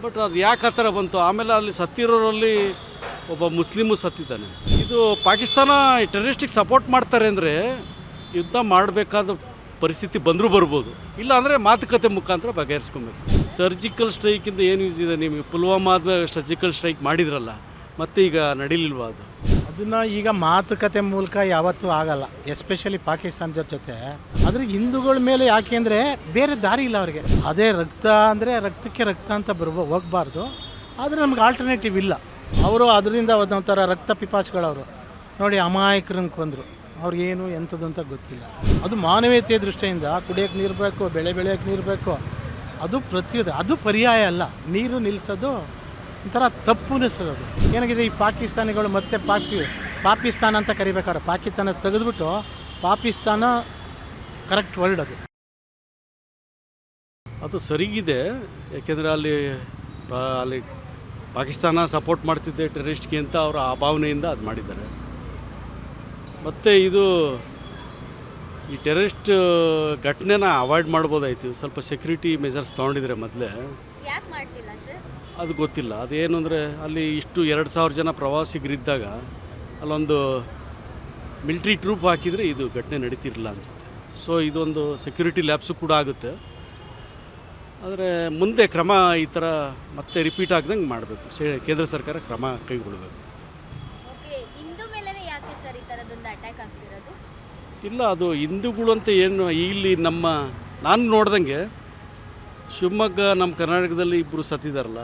But ಅದು ಯಾಕೆ ಆ ಥರ ಬಂತು? ಆಮೇಲೆ ಅಲ್ಲಿ ಸತ್ತಿರೋರಲ್ಲಿ ಒಬ್ಬ ಮುಸ್ಲಿಮು ಸತ್ತಿದ್ದಾನೆ. ಇದು ಪಾಕಿಸ್ತಾನ ಟೆರರಿಸ್ಟಿಗೆ ಸಪೋರ್ಟ್ ಮಾಡ್ತಾರೆ ಅಂದರೆ ಯುದ್ಧ ಮಾಡಬೇಕಾದ ಪರಿಸ್ಥಿತಿ ಬಂದರೂ ಬರ್ಬೋದು, ಇಲ್ಲ ಅಂದರೆ ಮಾತುಕತೆ ಮುಖಾಂತರ ಬಗೆಹರಿಸ್ಕೊಬೇಕು. ಸರ್ಜಿಕಲ್ ಸ್ಟ್ರೈಕಿಂದ ಏನು ಯೂಸ್ ಇದೆ? ನಿಮಗೆ ಪುಲ್ವಾಮಾ ಆದಮೇಲೆ ಸರ್ಜಿಕಲ್ ಸ್ಟ್ರೈಕ್ ಮಾಡಿದ್ರಲ್ಲ, ಮತ್ತೆ ಈಗ ನಡೀಲಿಲ್ವಾ ಅದು? ಅದನ್ನು ಈಗ ಮಾತುಕತೆ ಮೂಲಕ ಯಾವತ್ತೂ ಆಗಲ್ಲ, ಎಸ್ಪೆಷಲಿ ಪಾಕಿಸ್ತಾನದ ಜೊತೆ. ಆದರೆ ಹಿಂದೂಗಳ ಮೇಲೆ ಯಾಕೆ ಅಂದರೆ ಬೇರೆ ದಾರಿ ಇಲ್ಲ ಅವ್ರಿಗೆ. ಅದೇ ರಕ್ತ ಅಂದರೆ ರಕ್ತಕ್ಕೆ ರಕ್ತ ಅಂತ ಹೋಗಬಾರ್ದು. ಆದರೆ ನಮ್ಗೆ ಆಲ್ಟರ್ನೇಟಿವ್ ಇಲ್ಲ. ಅವರು ಅದರಿಂದ ಒಂಥರ ರಕ್ತ ಪಿಪಾಸುಗಳವರು ನೋಡಿ, ಅಮಾಯಕರನ್ನು ಕೊಂದರು. ಅವ್ರಿಗೇನು ಎಂಥದ್ದು ಅಂತ ಗೊತ್ತಿಲ್ಲ. ಅದು ಮಾನವೀಯತೆಯ ದೃಷ್ಟಿಯಿಂದ ಕುಡಿಯೋಕ್ಕೆ ನೀರು ಬೇಕು, ಬೆಳೆಯೋಕ್ಕೆ ನೀರು ಬೇಕು, ಅದು ಪ್ರತಿಯೊಂದು ಅದು ಪರ್ಯಾಯ ಅಲ್ಲ. ನೀರು ನಿಲ್ಲಿಸೋದು ಒಂಥರ ತಪ್ಪು ಅನಿಸ್ತದೆ. ಅದು ಏನಾಗಿದೆ, ಈ ಪಾಕಿಸ್ತಾನಿಗಳು ಮತ್ತೆ ಪಾಕಿಸ್ತಾನ ಅಂತ ಕರಿಬೇಕಾದ್ರೆ ಪಾಕಿಸ್ತಾನ ತೆಗೆದುಬಿಟ್ಟು ಪಾಕಿಸ್ತಾನ ಕರೆಕ್ಟ್ ವರ್ಡ್ ಅದು. ಅದು ಸರಿಗಿದೆ, ಯಾಕೆಂದರೆ ಅಲ್ಲಿ ಪಾಕಿಸ್ತಾನ ಸಪೋರ್ಟ್ ಮಾಡ್ತಿದ್ದೆ ಟೆರರಿಸ್ಟ್ಗೆ ಅಂತ ಅವರ ಆ ಭಾವನೆಯಿಂದ ಅದು ಮಾಡಿದ್ದಾರೆ. ಮತ್ತು ಈ ಟೆರರಿಸ್ಟ್ ಘಟನೆನ ಅವಾಯ್ಡ್ ಮಾಡ್ಬೋದಾಯ್ತು. ಸ್ವಲ್ಪ ಸೆಕ್ಯೂರಿಟಿ ಮೆಜರ್ಸ್ ತೊಗೊಂಡಿದ್ರೆ ಮೊದಲೇ. ಯಾಕೆ ಮಾಡ್ತಿಲ್ಲ ಸರ್? ಅದು ಗೊತ್ತಿಲ್ಲ. ಅದೇನು ಅಂದರೆ ಅಲ್ಲಿ ಇಷ್ಟು 2,000 ಜನ ಪ್ರವಾಸಿಗರಿದ್ದಾಗ ಅಲ್ಲೊಂದು ಮಿಲಿಟ್ರಿ ಟ್ರೂಪ್ ಹಾಕಿದರೆ ಇದು ಘಟನೆ ನಡೀತಿರಲಿಲ್ಲ ಅನಿಸುತ್ತೆ. ಸೊ ಇದೊಂದು ಸೆಕ್ಯೂರಿಟಿ ಲ್ಯಾಪ್ಸು ಕೂಡ ಆಗುತ್ತೆ. ಆದರೆ ಮುಂದೆ ಕ್ರಮ ಈ ಥರ ಮತ್ತೆ ರಿಪೀಟ್ ಆಗ್ದಂಗೆ ಮಾಡಬೇಕು. ಕೇಂದ್ರ ಸರ್ಕಾರ ಕ್ರಮ ಕೈಗೊಳ್ಳಬೇಕು. ಓಕೆ, ಹಿಂದೂ ಮೇಲೆ ಯಾಕೆ ಸರ್ ಈ ಥರದೊಂದು ಅಟ್ಯಾಕ್ ಆಗ್ತಿರೋದು? ಇಲ್ಲ, ಅದು ಹಿಂದೂಗಳು ಅಂತ ಏನು ಇಲ್ಲಿ ನಾನು ನೋಡ್ದಂಗೆ ಶಿವಮೊಗ್ಗ ನಮ್ಮ ಕರ್ನಾಟಕದಲ್ಲಿ ಇಬ್ಬರು ಸತ್ತಿದಾರಲ್ಲ,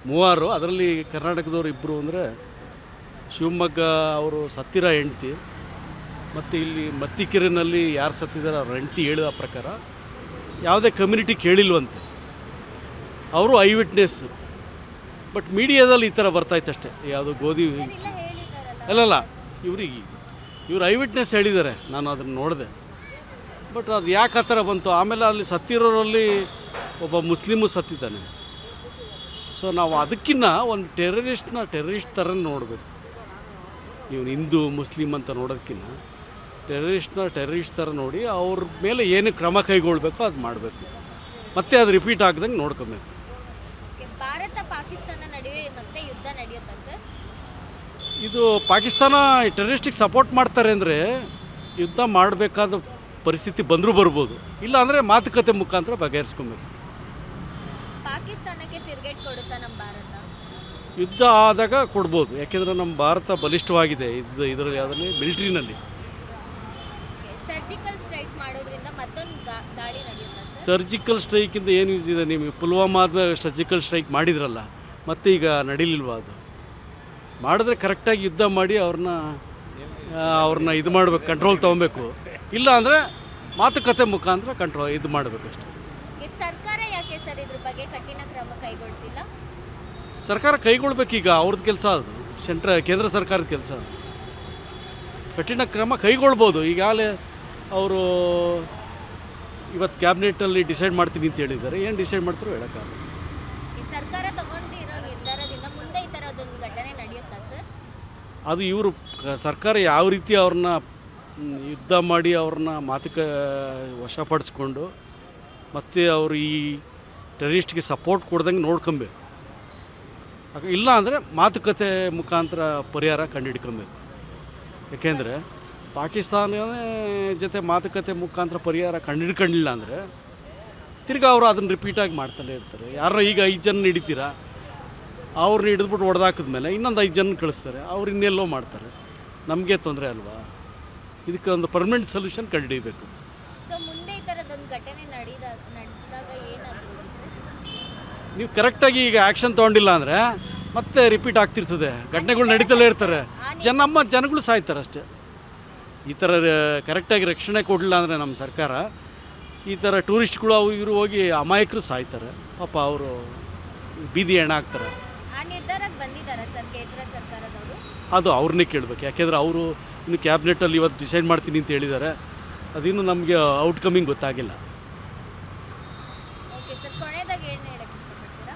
3, ಅದರಲ್ಲಿ ಕರ್ನಾಟಕದವ್ರು ಇಬ್ಬರು ಅಂದರೆ ಶಿವಮೊಗ್ಗ ಅವರು ಸತ್ತಿರೋ ಹೆಂಡ್ತಿ, ಮತ್ತು ಇಲ್ಲಿ ಮತ್ತಿಕೆರೆಯಲ್ಲಿ ಯಾರು ಸತ್ತಿದ್ದಾರೆ ಅವ್ರ ಹೆಂಡ್ತಿ ಹೇಳಿದ ಪ್ರಕಾರ ಯಾವುದೇ ಕಮ್ಯುನಿಟಿ ಕೇಳಿಲ್ವಂತೆ. ಅವರು ಐ ವಿಟ್ನೆಸ್. ಬಟ್ ಮೀಡಿಯಾದಲ್ಲಿ ಈ ಥರ ಬರ್ತಾಯಿತ್ತಷ್ಟೇ. ಯಾವುದು ಗೋಧಿ ಅಲ್ಲಲ್ಲ, ಇವರು ಐ ವಿಟ್ನೆಸ್ ಹೇಳಿದ್ದಾರೆ, ನಾನು ಅದನ್ನು ನೋಡಿದೆ. ಬಟ್ ಅದು ಯಾಕೆ ಆ ಥರ ಬಂತು? ಆಮೇಲೆ ಅಲ್ಲಿ ಸತ್ತಿರೋರಲ್ಲಿ ಒಬ್ಬ ಮುಸ್ಲಿಮು ಸತ್ತಿದ್ದಾನೆ. ಸೊ ನಾವು ಅದಕ್ಕಿಂತ ಒಂದು ಟೆರರಿಸ್ಟ್ ಥರ ನೋಡಬೇಕು. ಇವನು ಹಿಂದೂ ಮುಸ್ಲಿಮ್ ಅಂತ ನೋಡೋದಕ್ಕಿಂತ ಟೆರರಿಸ್ಟ್ ಥರ ನೋಡಿ ಅವ್ರ ಮೇಲೆ ಏನು ಕ್ರಮ ಕೈಗೊಳ್ಳಬೇಕು ಅದು ಮಾಡಬೇಕು. ಮತ್ತೆ ಅದು ರಿಪೀಟ್ ಆಗ್ದಂಗೆ ನೋಡ್ಕೊಬೇಕು. ಭಾರತ ಪಾಕಿಸ್ತಾನ ನಡುವೆ ಮತ್ತೆ ಯುದ್ಧ ನಡೆಯುತ್ತಾ ಸರ್? ಇದು ಪಾಕಿಸ್ತಾನ ಟೆರರಿಸ್ಟಿಗೆ ಸಪೋರ್ಟ್ ಮಾಡ್ತಾರೆ ಅಂದರೆ ಯುದ್ಧ ಮಾಡಬೇಕಾದ ಪರಿಸ್ಥಿತಿ ಬಂದರೂ ಬರ್ಬೋದು, ಇಲ್ಲ ಅಂದರೆ ಮಾತುಕತೆ ಮುಖಾಂತರ ಬಗೆಹರಿಸ್ಕೊಬೇಕು. ಪಾಕಿಸ್ತಾನಕ್ಕೆ ತಿರುಗೇಟ್ ಕೊಡುತ್ತಾ ನಮ್ಮ ಭಾರತ? ಯುದ್ಧ ಆದಾಗ ಕೊಡ್ಬೋದು, ಯಾಕೆಂದರೆ ನಮ್ಮ ಭಾರತ ಬಲಿಷ್ಠವಾಗಿದೆ ಇದರಲ್ಲಿ, ಯಾವುದರಲ್ಲಿ ಮಿಲಿಟ್ರಿನಲ್ಲಿ. ಸರ್ಜಿಕಲ್ ಸ್ಟ್ರೈಕ್ ಮಾಡೋದ್ರಿಂದ ಮತ್ತೊಂದು ದಾಳಿ ನಡೆಯುತ್ತಾ ಸರ್? ಸರ್ಜಿಕಲ್ ಸ್ಟ್ರೈಕಿಂದ ಏನು ಯೂಸ್ ಇದೆ? ನಿಮಗೆ ಪುಲ್ವಾಮಾ ಆದಮೇಲೆ ಸರ್ಜಿಕಲ್ ಸ್ಟ್ರೈಕ್ ಮಾಡಿದ್ರಲ್ಲ, ಮತ್ತೆ ಈಗ ನಡೀಲಿಲ್ವಾ ಅದು? ಮಾಡಿದ್ರೆ ಕರೆಕ್ಟಾಗಿ ಯುದ್ಧ ಮಾಡಿ ಅವ್ರನ್ನ ಇದು ಮಾಡಬೇಕು, ಕಂಟ್ರೋಲ್ ತೊಗೊಬೇಕು. ಇಲ್ಲ ಅಂದರೆ ಮಾತುಕತೆ ಮುಖಾಂತರ ಇದು ಮಾಡಬೇಕು ಅಷ್ಟೇ. ಸರ್ಕಾರ ಯಾಕೆ ಸರ್ ಇದ್ರ ಬಗ್ಗೆ ಕಠಿಣ ಕ್ರಮ ಕೈಗೊಳ್ತಿಲ್ಲ? ಸರ್ಕಾರ ಕೈಗೊಳ್ಬೇಕು, ಈಗ ಅವ್ರದ್ದು ಕೆಲಸ ಅದು, ಕೇಂದ್ರ ಸರ್ಕಾರದ ಕೆಲಸ. ಕಠಿಣ ಕ್ರಮ ಕೈಗೊಳ್ಬೋದು. ಈಗಾಗಲೇ ಅವರು ಇವತ್ತು ಕ್ಯಾಬಿನೆಟಲ್ಲಿ ಡಿಸೈಡ್ ಮಾಡ್ತೀನಿ ಅಂತ ಹೇಳಿದ್ದಾರೆ. ಏನು ಡಿಸೈಡ್ ಮಾಡ್ತಾರೋ ಹೇಳೋಕ್ಕಾಗಲ್ಲ. ಸರ್ಕಾರ ತಗೊಂಡಿರೋ ನಿರ್ಧಾರದಿಂದ ಮುಂದೆ ಈ ಥರದೊಂದು ಘಟನೆ ನಡೆಯುತ್ತಾ ಸರ್? ಅದು ಸರ್ಕಾರ ಯಾವ ರೀತಿ ಅವ್ರನ್ನ ಯುದ್ಧ ಮಾಡಿ ಅವ್ರನ್ನ ವಶಪಡಿಸ್ಕೊಂಡು ಮತ್ತು ಅವರು ಈ ಟೆರರಿಸ್ಟ್ಗೆ ಸಪೋರ್ಟ್ ಕೊಡ್ದಂಗೆ ನೋಡ್ಕೊಬೇಕು. ಇಲ್ಲ ಅಂದರೆ ಮಾತುಕತೆ ಮುಖಾಂತರ ಪರಿಹಾರ ಕಂಡುಹಿಡ್ಕೊಬೇಕು. ಯಾಕೆಂದರೆ ಪಾಕಿಸ್ತಾನ ಜೊತೆ ಮಾತುಕತೆ ಮುಖಾಂತರ ಪರಿಹಾರ ಕಂಡುಹಿಡ್ಕೊಂಡಿಲ್ಲ ಅಂದರೆ ತಿರ್ಗಿ ಅವರು ಅದನ್ನು ರಿಪೀಟಾಗಿ ಮಾಡ್ತಲೇ ಇರ್ತಾರೆ. ಯಾರೋ ಈಗ 5 ಜನ ಹಿಡಿತೀರಾ, ಅವ್ರನ್ನ ಹಿಡಿದ್ಬಿಟ್ಟು ಹೊಡೆದಾಕಿದ್ಮೇಲೆ ಇನ್ನೊಂದು 5 ಜನ ಕಳಿಸ್ತಾರೆ, ಅವ್ರು ಇನ್ನೆಲ್ಲೋ ಮಾಡ್ತಾರೆ. ನಮಗೆ ತೊಂದರೆ ಅಲ್ವಾ? ಇದಕ್ಕೆ ಒಂದು ಪರ್ಮನೆಂಟ್ ಸೊಲ್ಯೂಷನ್ ಕಂಡುಹಿಡಿಯಬೇಕು. ಸೊ ಮುಂದೆ ಈ ಥರದೊಂದು ಘಟನೆ ನಡೆದಾಗ ಏನಾಗ್ತದೆ ಸರ್? ನೀವು ಕರೆಕ್ಟಾಗಿ ಈಗ ಆ್ಯಕ್ಷನ್ ತೊಗೊಂಡಿಲ್ಲ ಅಂದರೆ ಮತ್ತೆ ರಿಪೀಟ್ ಆಗ್ತಿರ್ತದೆ, ಘಟನೆಗಳು ನಡೀತಲೇ ಇರ್ತಾರೆ, ಜನಗಳು ಸಾಯ್ತಾರೆ ಅಷ್ಟೇ. ಈ ಥರ ಕರೆಕ್ಟಾಗಿ ರಕ್ಷಣೆ ಕೊಡಲಿಲ್ಲ ಅಂದರೆ ನಮ್ಮ ಸರ್ಕಾರ, ಈ ಥರ ಟೂರಿಸ್ಟ್ಗಳು ಅವು ಇವರು ಹೋಗಿ ಅಮಾಯಕರು ಸಾಯ್ತಾರೆ. ಪಾಪ ಅವರು ಬೀದಿ ಹೆಣ ಆಗ್ತಾರೆ. ಆ ನಿರ್ಧಾರಕ್ಕೆ ಬಂದಿದ್ದಾರೆ ಸರ್ ಕೇಂದ್ರ ಸರ್ಕಾರದವರು? ಅದು ಅವ್ರನ್ನೇ ಕೇಳಬೇಕು. ಯಾಕೆಂದರೆ ಅವರು ಇನ್ನು ಕ್ಯಾಬಿನೆಟಲ್ಲಿ ಇವತ್ತು ಡಿಸೈಡ್ ಮಾಡ್ತೀನಿ ಅಂತ ಹೇಳಿದ್ದಾರೆ. ಅದಿನ್ನೂ ನಮಗೆ ಔಟ್ಕಮಿಂಗ್ ಗೊತ್ತಾಗಿಲ್ಲ.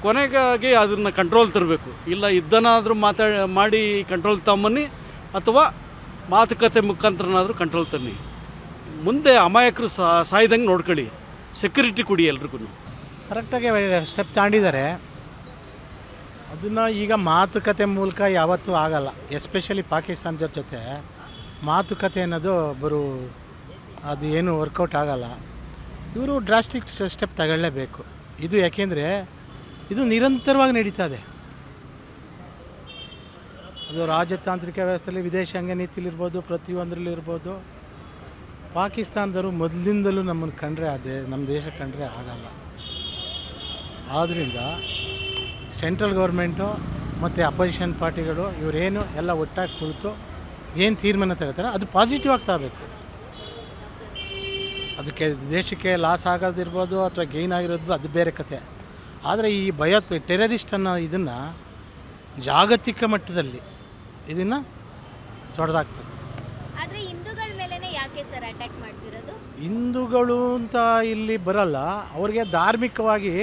ಕೊನೆಗಾಗಿ ಅದನ್ನು ಕಂಟ್ರೋಲ್ ತರಬೇಕು. ಇಲ್ಲ ಯುದ್ಧನಾದರೂ ಮಾಡಿ ಕಂಟ್ರೋಲ್ ತಗೊಂಬನ್ನಿ, ಅಥವಾ ಮಾತುಕತೆ ಮುಖಾಂತರನಾದರೂ ಕಂಟ್ರೋಲ್ ತನ್ನಿ. ಮುಂದೆ ಅಮಾಯಕರು ಸಾಯ್ದಂಗೆ ನೋಡ್ಕೊಳ್ಳಿ, ಸೆಕ್ಯೂರಿಟಿ ಕೊಡಿ ಎಲ್ರಿಗೂ. ಕರೆಕ್ಟಾಗಿ ಸ್ಟೆಪ್ ತಗೊಂಡಿದ್ದಾರೆ. ಅದನ್ನು ಈಗ ಮಾತುಕತೆ ಮೂಲಕ ಯಾವತ್ತೂ ಆಗಲ್ಲ. ಎಸ್ಪೆಷಲಿ ಪಾಕಿಸ್ತಾನದ ಜೊತೆ ಮಾತುಕತೆ ಅನ್ನೋದು ಅದು ಏನು ವರ್ಕೌಟ್ ಆಗಲ್ಲ. ಇವರು ಡ್ರಾಸ್ಟಿಕ್ ಸ್ಟೆಪ್ ತಗೊಳ್ಳೇಬೇಕು. ಇದು ಯಾಕೆಂದರೆ ಇದು ನಿರಂತರವಾಗಿ ನಡೀತಾ ಇದೆ. ಅದು ರಾಜತಾಂತ್ರಿಕ ವ್ಯವಸ್ಥೆಯಲ್ಲಿ, ವಿದೇಶಾಂಗ ನೀತಿಲಿರ್ಬೋದು, ಪ್ರತಿಯೊಂದರಲ್ಲೂ ಇರ್ಬೋದು. ಪಾಕಿಸ್ತಾನದವರು ಮೊದಲಿಂದಲೂ ನಮ್ಮನ್ನು ಕಂಡ್ರೆ ನಮ್ಮ ದೇಶ ಕಂಡ್ರೆ ಆಗಲ್ಲ. ಆದ್ದರಿಂದ ಸೆಂಟ್ರಲ್ ಗೌರ್ಮೆಂಟು ಮತ್ತು ಅಪೋಸಿಷನ್ ಪಾರ್ಟಿಗಳು ಇವರೇನು ಎಲ್ಲ ಒಟ್ಟಾಗಿ ಕುಳಿತು ಏನು ತೀರ್ಮಾನ ತಗೋತಾರೆ ಅದು ಪಾಸಿಟಿವ್ ಆಗಿ ತಗೋಬೇಕು. ಅದಕ್ಕೆ ದೇಶಕ್ಕೆ ಲಾಸ್ ಆಗೋದಿರ್ಬೋದು ಅಥವಾ ಗೈನ್ ಆಗಿರೋದು ಅದು ಬೇರೆ ಕತೆ. ಆದರೆ ಈ ಟೆರರಿಸ್ಟ್ ಅನ್ನೋ ಇದನ್ನು ಜಾಗತಿಕ ಮಟ್ಟದಲ್ಲಿ ಇದನ್ನು ತೊಡೆದಾಕ್ಬೇಕು. ಆದರೆ ಹಿಂದೂಗಳ ಮೇಲೇ ಯಾಕೆ ಸರ್ ಅಟ್ಯಾಕ್ ಮಾಡ್ತಿರೋದು? ಹಿಂದೂಗಳು ಅಂತ ಇಲ್ಲಿ ಬರಲ್ಲ. ಅವ್ರಿಗೆ ಧಾರ್ಮಿಕವಾಗಿ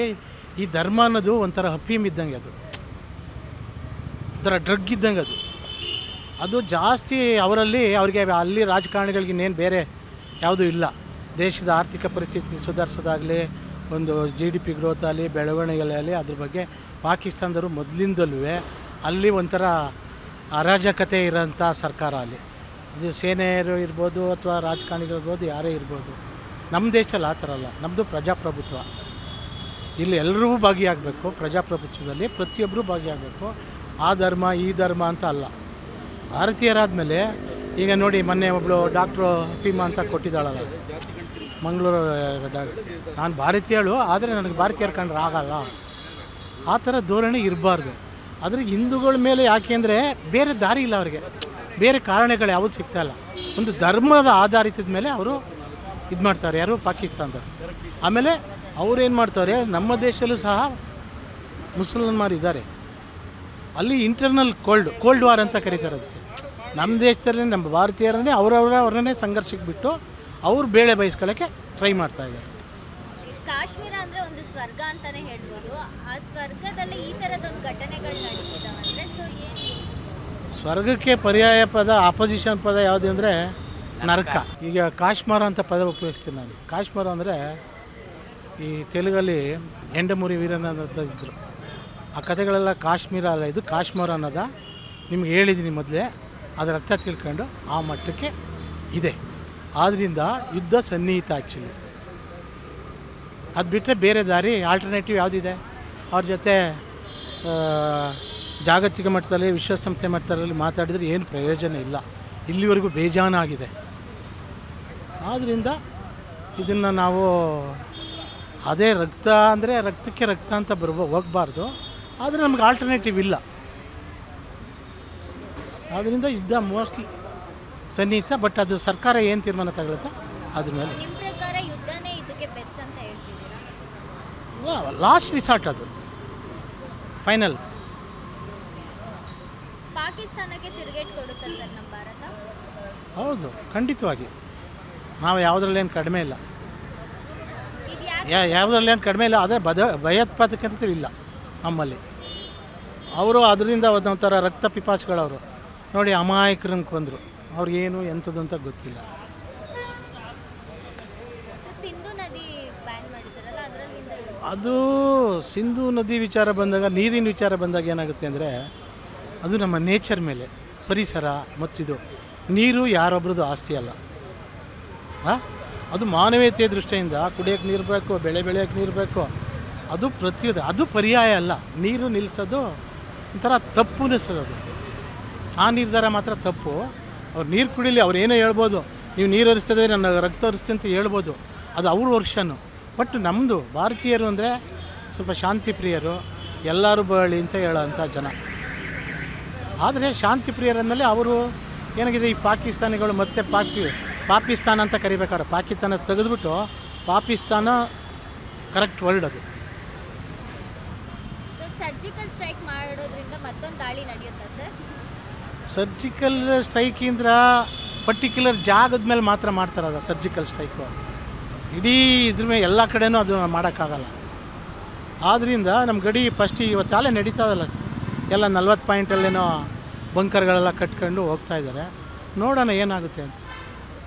ಈ ಧರ್ಮ ಅನ್ನೋದು ಒಂಥರ ಹಫೀಮ್ ಇದ್ದಂಗೆ, ಅದು ಒಂಥರ ಡ್ರಗ್ ಇದ್ದಂಗೆ. ಅದು ಜಾಸ್ತಿ ಅವ್ರಿಗೆ ಅಲ್ಲಿ ರಾಜಕಾರಣಿಗಳಿಗೆ ಇನ್ನೇನು ಬೇರೆ ಯಾವುದೂ ಇಲ್ಲ. ದೇಶದ ಆರ್ಥಿಕ ಪರಿಸ್ಥಿತಿ ಸುಧಾರಿಸೋದಾಗಲಿ, ಒಂದು GDP ಗ್ರೋತ್ ಆಗಲಿ, ಬೆಳವಣಿಗೆಯಲ್ಲಿ ಅದ್ರ ಬಗ್ಗೆ ಪಾಕಿಸ್ತಾನದವರು ಮೊದಲಿಂದಲೂ ಅಲ್ಲಿ ಒಂಥರ ಅರಾಜಕತೆ ಇರೋಂಥ ಸರ್ಕಾರ. ಅಲ್ಲಿ ಇದು ಸೇನೆಯರು ಇರ್ಬೋದು ಅಥವಾ ರಾಜಕಾರಣಿಗಳಿರ್ಬೋದು, ಯಾರೇ ಇರ್ಬೋದು. ನಮ್ಮ ದೇಶದಲ್ಲಿ ಆ ಥರ ಅಲ್ಲ. ನಮ್ಮದು ಪ್ರಜಾಪ್ರಭುತ್ವ. ಇಲ್ಲಿ ಎಲ್ಲರೂ ಭಾಗಿಯಾಗಬೇಕು. ಪ್ರಜಾಪ್ರಭುತ್ವದಲ್ಲಿ ಪ್ರತಿಯೊಬ್ಬರೂ ಭಾಗಿಯಾಗಬೇಕು. ಆ ಧರ್ಮ ಈ ಧರ್ಮ ಅಂತ ಅಲ್ಲ. ಭಾರತೀಯರಾದಮೇಲೆ ಈಗ ನೋಡಿ, ಮೊನ್ನೆ ಒಬ್ಬಳು ಡಾಕ್ಟ್ರು ಹಫೀಮಾ ಅಂತ ಕೊಟ್ಟಿದ್ದಾಳಲ್ಲ ಮಂಗಳೂರು ನಾನು ಭಾರತೀಯಳು, ಆದರೆ ನನಗೆ ಭಾರತೀಯರು ಕಂಡ್ರೆ ಆಗಲ್ಲ. ಆ ಥರ ಧೋರಣೆ ಇರಬಾರ್ದು. ಆದರೆ ಹಿಂದೂಗಳ ಮೇಲೆ ಯಾಕೆ ಅಂದರೆ ಬೇರೆ ದಾರಿ ಇಲ್ಲ ಅವರಿಗೆ, ಬೇರೆ ಕಾರಣಗಳು ಯಾವುದು ಸಿಗ್ತಾಯಿಲ್ಲ. ಒಂದು ಧರ್ಮದ ಆಧಾರಿತದ ಮೇಲೆ ಅವರು ಇದು ಮಾಡ್ತಾರೆ, ಯಾರು ಪಾಕಿಸ್ತಾನದವರು. ಆಮೇಲೆ ಅವ್ರೇನು ಮಾಡ್ತಾರೆ, ನಮ್ಮ ದೇಶದಲ್ಲೂ ಸಹ ಮುಸಲ್ಮಾನರು ಇದ್ದಾರೆ. ಅಲ್ಲಿ ಇಂಟರ್ನಲ್ ಕೋಲ್ಡ್ ವಾರ್ ಅಂತ ಕರೀತಾರೆ ಅದಕ್ಕೆ. ನಮ್ಮ ದೇಶದಲ್ಲಿ ನಮ್ಮ ಭಾರತೀಯರನ್ನೇ ಅವ್ರನ್ನೇ ಸಂಘರ್ಷಕ್ಕೆ ಬಿಟ್ಟು ಅವ್ರು ಬೇಳೆ ಬಯಸ್ಕೊಳ್ಳೋಕ್ಕೆ ಟ್ರೈ ಮಾಡ್ತಾಯಿದ್ದಾರೆ. ಕಾಶ್ಮೀರ ಅಂದರೆ ಒಂದು ಸ್ವರ್ಗ ಅಂತಲೇ ಹೇಳ್ಬೋದು. ಆ ಸ್ವರ್ಗದಲ್ಲಿ ಈ ಥರದೊಂದು ಘಟನೆಗಳು ನಡೀತಿದ್ದಾವೆ ಅಂದರೆ ಸೊ ಏನು? ಸ್ವರ್ಗಕ್ಕೆ ಪರ್ಯಾಯ ಪದ, ಆಪೋಸಿಷನ್ ಪದ ಯಾವುದು ಅಂದರೆ ನರಕ. ಈಗ ಕಾಶ್ಮೀರ ಅಂತ ಪದ ಉಪಯೋಗಿಸ್ತೀನಿ ನಾನು. ಕಾಶ್ಮೀರ ಅಂದರೆ ಈ ತೆಲುಗಲ್ಲಿ ಎಂಡಮೂರಿ ವೀರಣ್ಣ ಅಂತ ಇದ್ದರು. ಆ ಕಥೆಗಳೆಲ್ಲ ಕಾಶ್ಮೀರ ಅಲ್ಲ, ಇದು ಕಾಶ್ಮೀರ ಅನ್ನೋದ ನಿಮ್ಗೆ ಹೇಳಿದ್ದೀನಿ ಮೊದಲೇ. ಅದರ ಅರ್ಥ ತಿಳ್ಕೊಂಡು ಆ ಮಟ್ಟಕ್ಕೆ ಇದೆ. ಆದ್ದರಿಂದ ಯುದ್ಧ ಸನ್ನಿಹಿತ ಆ್ಯಕ್ಚುಲಿ. ಅದು ಬಿಟ್ಟರೆ ಬೇರೆ ದಾರಿ ಆಲ್ಟರ್ನೇಟಿವ್ ಯಾವುದಿದೆ? ಅವ್ರ ಜೊತೆ ಜಾಗತಿಕ ಮಟ್ಟದಲ್ಲಿ, ವಿಶ್ವಸಂಸ್ಥೆ ಮಟ್ಟದಲ್ಲಿ ಮಾತಾಡಿದರೆ ಏನು ಪ್ರಯೋಜನ ಇಲ್ಲ. ಇಲ್ಲಿವರೆಗೂ ಬೇಜಾನಾಗಿದೆ. ಆದ್ದರಿಂದ ಇದನ್ನು ನಾವು ಅದೇ ರಕ್ತ ಅಂದರೆ ರಕ್ತಕ್ಕೆ ರಕ್ತ ಅಂತ ಹೋಗಬಾರ್ದು. ಆದರೆ ನಮ್ಗೆ ಆಲ್ಟರ್ನೇಟಿವ್ ಇಲ್ಲ. ಆದ್ದರಿಂದ ಯುದ್ಧ ಮೋಸ್ಟ್ಲಿ ಸನ್ನಿಹಿತ. ಬಟ್ ಅದು ಸರ್ಕಾರ ಏನು ತೀರ್ಮಾನ ತಗೊಳುತ್ತೆ ಅದ್ರ ಮೇಲೆ. ನಿಮ್ಮ ಪ್ರಕಾರ ಯುದ್ಧನೇ ಇದಕ್ಕೆ ಬೆಸ್ಟ್ ಅಂತ ಹೇಳ್ತಿದ್ದೀರಾ? ಲಾಸ್ಟ್ ರಿಸಾರ್ಟ್, ಅದು ಫೈನಲ್. ಪಾಕಿಸ್ತಾನಕ್ಕೆ ತಿರುಗೇಟ್ ಕೊಡುತ್ತೆ ಸರ್ ನಮ್ಮ ಭಾರತ? ಹೌದು, ಖಂಡಿತವಾಗಿ. ನಾವು ಯಾವುದ್ರಲ್ಲೇನು ಕಡಿಮೆ ಇಲ್ಲ, ಇದು ಯಾಕೆ ಯಾವುದ್ರಲ್ಲೇನು ಕಡಿಮೆ ಇಲ್ಲ. ಆದರೆ ಭಯೋತ್ಪಾದಕತೆ ಇಲ್ಲ ನಮ್ಮಲ್ಲಿ. ಅವರು ಅದರಿಂದ ಒಂಥರ ರಕ್ತ ಪಿಪಾಸುಗಳವರು. ನೋಡಿ, ಅಮಾಯಕರನ್ನು ಕೊಂದರು. ಅವ್ರಿಗೇನು ಎಂಥದ್ದು ಅಂತ ಗೊತ್ತಿಲ್ಲ. ಸಿಂಧು ನದಿ ಬ್ಯಾನ್ ಮಾಡಿದಾರಲ್ಲ, ಅದರಲ್ಲಿಂದ ಅದು ಸಿಂಧು ನದಿ ವಿಚಾರ ಬಂದಾಗ, ನೀರಿನ ವಿಚಾರ ಬಂದಾಗ ಏನಾಗುತ್ತೆ ಅಂದರೆ, ಅದು ನಮ್ಮ ನೇಚರ್ ಮೇಲೆ, ಪರಿಸರ ಮತ್ತಿದು. ನೀರು ಯಾರೊಬ್ರದ್ದು ಆಸ್ತಿ ಅಲ್ಲ. ಅದು ಮಾನವೀಯತೆಯ ದೃಷ್ಟಿಯಿಂದ ಕುಡಿಯೋಕ್ಕೆ ನೀರು ಬೇಕು, ಬೆಳೆಯೋಕ್ಕೆ ನೀರು ಬೇಕು. ಅದು ಅದು ಪರ್ಯಾಯ ಅಲ್ಲ. ನೀರು ನಿಲ್ಲಿಸೋದು ಒಂಥರ ತಪ್ಪು ಅನಿಸ್ತದೆ. ಅದು ಆ ನಿರ್ಧಾರ ಮಾತ್ರ ತಪ್ಪು. ಅವ್ರು ನೀರು ಕುಡಿಲಿ, ಅವ್ರು ಏನೋ ಹೇಳ್ಬೋದು, ನೀವು ನೀರು ಹರಿಸ್ತದೆ, ನನ್ನ ರಕ್ತ ಹರಿಸ್ತೀನಿ ಅಂತ ಹೇಳ್ಬೋದು. ಅದು ಅವ್ರ ವರ್ಷನು. ಬಟ್ ನಮ್ಮದು ಭಾರತೀಯರು ಅಂದರೆ ಸ್ವಲ್ಪ ಶಾಂತಿ ಪ್ರಿಯರು, ಎಲ್ಲರೂ ಬಳಿ ಅಂತ ಹೇಳೋಂಥ ಜನ. ಆದರೆ ಶಾಂತಿ ಪ್ರಿಯರಂದಮೇಲೆ ಅವರು ಏನಾಗಿದೆ, ಈ ಪಾಕಿಸ್ತಾನಿಗಳು ಮತ್ತೆ ಪಾಕಿಸ್ತಾನ ಅಂತ ಕರಿಬೇಕಾದ್ರೆ ಪಾಕಿಸ್ತಾನ ತೆಗೆದುಬಿಟ್ಟು ಪಾಕಿಸ್ತಾನ ಕರೆಕ್ಟ್ ವರ್ಡ್. ಅದು ಸರ್ಜಿಕಲ್ ಸ್ಟ್ರೈಕ್ ಮಾಡೋದ್ರಿಂದ ಮತ್ತೊಂದು ದಾಳಿ ನಡೆಯುತ್ತಾ ಸರ್? ಸರ್ಜಿಕಲ್ ಸ್ಟ್ರೈಕಿಂದ ಪರ್ಟಿಕ್ಯುಲರ್ ಜಾಗದ ಮೇಲೆ ಮಾತ್ರ ಮಾಡ್ತಾರೆ. ಅದು ಸರ್ಜಿಕಲ್ ಸ್ಟ್ರೈಕು ಇಡೀ ಇದ್ರ ಮೇಲೆ ಎಲ್ಲ ಕಡೆನೂ ಅದು ಮಾಡೋಕ್ಕಾಗಲ್ಲ. ಆದ್ದರಿಂದ ನಮ್ಮ ಗಡಿ ಫಸ್ಟ್ ಇವತ್ತಾಲೆ ನಡೀತದಲ್ಲ, ಎಲ್ಲ 40 ಪಾಯಿಂಟಲ್ಲೇನೋ ಬಂಕರ್ಗಳೆಲ್ಲ ಕಟ್ಕೊಂಡು ಹೋಗ್ತಾ ಇದ್ದಾರೆ. ನೋಡೋಣ ಏನಾಗುತ್ತೆ ಅಂತ.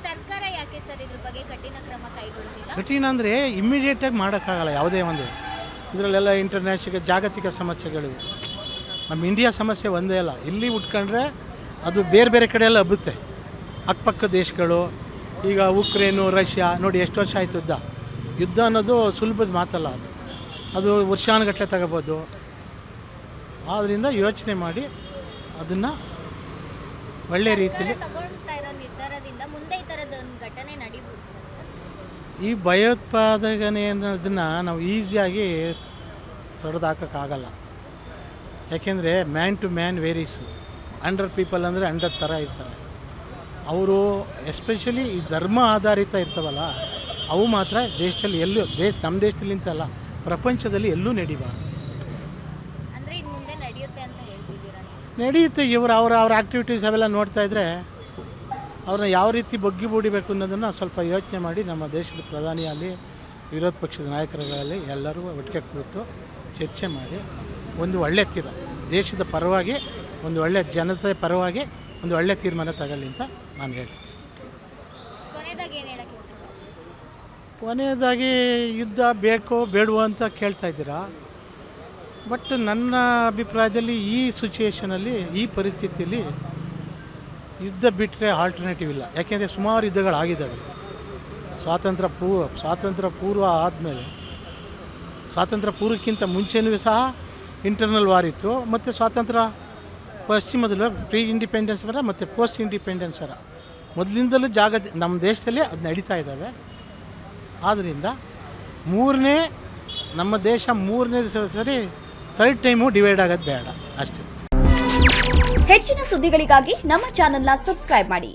ಸರ್ಕಾರ ಯಾಕೆ ಸರ್ ಇದ್ರ ಬಗ್ಗೆ ಕಠಿಣ ಕ್ರಮ ಕೈಗೊಳ್ಳಿಲ್ಲ? ಕಠಿಣ ಅಂದರೆ ಇಮ್ಮಿಡಿಯೇಟಾಗಿ ಮಾಡೋಕ್ಕಾಗಲ್ಲ. ಯಾವುದೇ ಒಂದು ಇದರಲ್ಲೆಲ್ಲ ಇಂಟರ್ನ್ಯಾಷನಲ್ ಜಾಗತಿಕ ಸಮಸ್ಯೆಗಳಿವೆ. ನಮ್ಮ ಇಂಡಿಯಾ ಸಮಸ್ಯೆ ಒಂದೇ ಅಲ್ಲ, ಇಲ್ಲಿ ಉಟ್ಕೊಂಡ್ರೆ ಅದು ಬೇರೆ ಬೇರೆ ಕಡೆ ಎಲ್ಲ ಹಬ್ಬುತ್ತೆ. ಅಕ್ಕಪಕ್ಕ ದೇಶಗಳು, ಈಗ ಉಕ್ರೇನು, ರಷ್ಯಾ ನೋಡಿ ಎಷ್ಟು ವರ್ಷ ಆಯಿತು ಯುದ್ಧ. ಯುದ್ಧ ಅನ್ನೋದು ಸುಲಭದ ಮಾತಲ್ಲ, ಅದು ವರ್ಷಾನುಗಟ್ಟಲೆ ತಗೋಬೋದು. ಆದ್ದರಿಂದ ಯೋಚನೆ ಮಾಡಿ ಅದನ್ನು ಒಳ್ಳೆಯ ರೀತಿಯಲ್ಲಿ ತಗೊಳ್ತಾ ಇರೋ ನಿರ್ಧಾರದಿಂದ ಮುಂದೆ ಈ ಥರದ ಒಂದು ಘಟನೆ ನಡೀಬಹುದು. ಈ ಭಯೋತ್ಪಾದನೆ ಅನ್ನೋದನ್ನು ನಾವು ಈಸಿಯಾಗಿ ತೊಡೆದಾಕೋಕ್ಕಾಗಲ್ಲ. ಯಾಕೆಂದರೆ ಮ್ಯಾನ್ ಟು ಮ್ಯಾನ್ ವೇರೀಸು. 100 ಪೀಪಲ್ ಅಂದರೆ 100 ಥರ ಇರ್ತಾರೆ. ಅವರು ಎಸ್ಪೆಷಲಿ ಈ ಧರ್ಮ ಆಧಾರಿತ ಇರ್ತಾವಲ್ಲ, ಅವು ಮಾತ್ರ ದೇಶದಲ್ಲಿ ಎಲ್ಲೂ ನಮ್ಮ ದೇಶದಲ್ಲಿ ಅಂತಲ್ಲ, ಪ್ರಪಂಚದಲ್ಲಿ ಎಲ್ಲೂ ನಡಿಬಾರ್ದು. ಅಂದರೆ ಇನ್ನು ಮುಂದೆ ನಡೆಯುತ್ತೆ ಅಂತ ಹೇಳ್ತಿದ್ದೀರಾ ನೀವು? ನಡೆಯುತ್ತೆ. ಅವ್ರ ಆ್ಯಕ್ಟಿವಿಟೀಸ್ ಅವೆಲ್ಲ ನೋಡ್ತಾ ಇದ್ದರೆ ಅವ್ರನ್ನ ಯಾವ ರೀತಿ ಬಗ್ಗಿ ಬೂಡಿಬೇಕು ಅನ್ನೋದನ್ನು ಸ್ವಲ್ಪ ಯೋಚನೆ ಮಾಡಿ ನಮ್ಮ ದೇಶದ ಪ್ರಧಾನಿಯಲ್ಲಿ, ವಿರೋಧ ಪಕ್ಷದ ನಾಯಕರುಗಳಲ್ಲಿ ಎಲ್ಲರೂ ಒಟ್ಟಿಗೆ ಕೂತು ಚರ್ಚೆ ಮಾಡಿ ಒಂದು ಒಳ್ಳೆಯ ದೇಶದ ಪರವಾಗಿ, ಒಂದು ಒಳ್ಳೆಯ ಜನತೆ ಪರವಾಗಿ ಒಂದು ಒಳ್ಳೆಯ ತೀರ್ಮಾನ ತಗೊಳ್ಳಿ ಅಂತ ನಾನು ಹೇಳ್ತೀನಿ. ಕೊನೆಯದಾಗಿ ಏನು ಹೇಳಕ್ಕೆ ಇಷ್ಟಪಡ್ತೀನಿ? ಕೊನೆಯದಾಗಿ ಯುದ್ಧ ಬೇಕೋ ಬೇಡವೋ ಅಂತ ಕೇಳ್ತಾ ಇದ್ದೀರಾ. ಬಟ್ ನನ್ನ ಅಭಿಪ್ರಾಯದಲ್ಲಿ ಈ ಸಿಚುಯೇಷನಲ್ಲಿ, ಈ ಪರಿಸ್ಥಿತಿಯಲ್ಲಿ ಯುದ್ಧ ಬಿಟ್ಟರೆ ಆಲ್ಟರ್ನೇಟಿವ್ ಇಲ್ಲ. ಯಾಕೆಂದರೆ ಸುಮಾರು ಯುದ್ಧಗಳಾಗಿದ್ದಾವೆ. ಸ್ವಾತಂತ್ರ್ಯ ಪೂರ್ವ ಆದಮೇಲೆ, ಸ್ವಾತಂತ್ರ್ಯ ಪೂರ್ವಕ್ಕಿಂತ ಮುಂಚೆನೂ ಸಹ ಇಂಟರ್ನಲ್ ವಾರ್ ಇತ್ತು. ಮತ್ತು ಸ್ವಾತಂತ್ರ್ಯ ಪಶ್ಚಿಮದಲ್ಲೂ ಪ್ರೀ ಇಂಡಿಪೆಂಡೆನ್ಸ್ ವರ ಮತ್ತು ಪೋಸ್ಟ್ ಇಂಡಿಪೆಂಡೆನ್ಸ್ ವರ ಮೊದಲಿಂದಲೂ ನಮ್ಮ ದೇಶದಲ್ಲಿ ಅದು ನಡೀತಾ ಇದ್ದಾವೆ. ಆದ್ದರಿಂದ ನಮ್ಮ ದೇಶ ಮೂರನೇ ಸರಿ ಥರ್ಡ್ ಟೈಮು ಡಿವೈಡ್ ಆಗೋದು ಬೇಡ ಅಷ್ಟೇ. ಹೆಚ್ಚಿನ ಸುದ್ದಿಗಳಿಗಾಗಿ ನಮ್ಮ ಚಾನೆಲ್ನ ಸಬ್ಸ್ಕ್ರೈಬ್ ಮಾಡಿ.